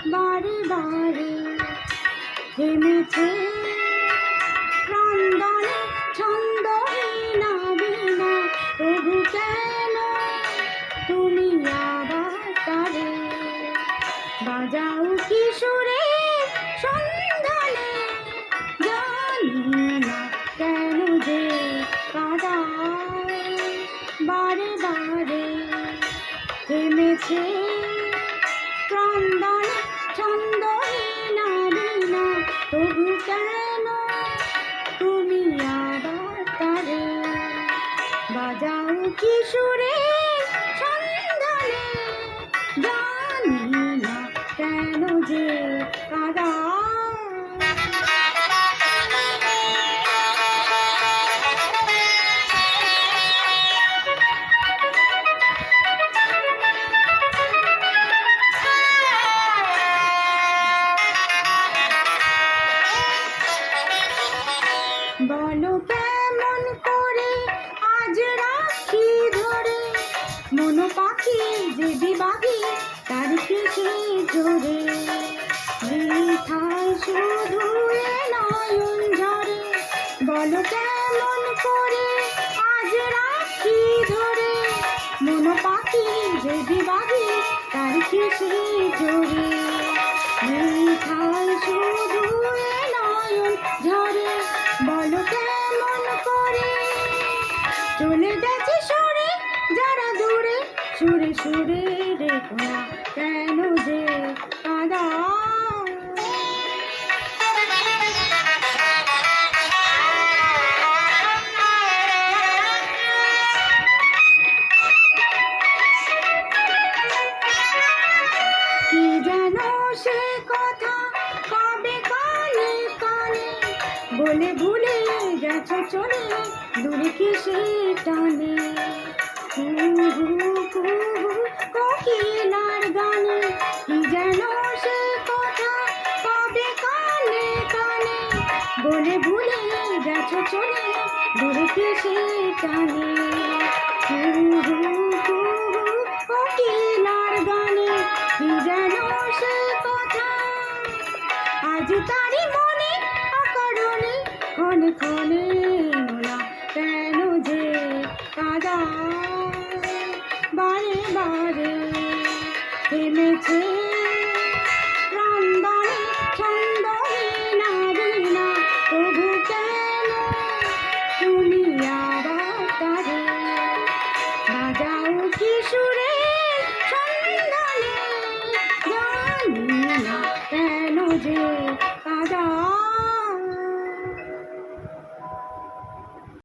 বারে বারে থেমেছে ক্রন্দনে ছন্দহীনা বীণা, তবু কেন তুমি আবার তারে বাজাও কিশোরে সন্ধানে, জানি না কেন যে কাদায় বারে বারে থেমেছে ক্রন্দনে ছন্দহীনা বীণা, তবু কেন তুমি আবার তারে বাজাও কিশোরে সন্ধানে, জানি না কেন যে কাদায়। বলো কেমন করে আজ রাখি ধরে, মন পাখি যে বিবাহী তার কিসে জোরে, বৃথায় শুধু এ নয়ন ঝরে। বলো কেমন করে আজ রাখি ধরে, মন পাখি যে বিবাহী তার কিসে জোরে, বৃথায় শুধু এ নয়ন ঝরে। বলো কেমন করে চলে গেছে সরে যারা দূরে, সুরে সুরে রেখো না কেন যে কাদায়। কি যেন সে কথা কবে কানে কানে বলে ভুলে গেছো চলে দূরে কিসে টানে, কোকিলার গানে। কি যেন সে কথা কবে কানে কানে বলে ভুলে গেছো চলে দূরে কিসে টানে, কোকিলার গানে। কি যেন সে কথা আজ তারি মনে অকারণে ক্ষণে ক্ষণে নোলা কেন যে কাদায় বারে বারে থেমেছে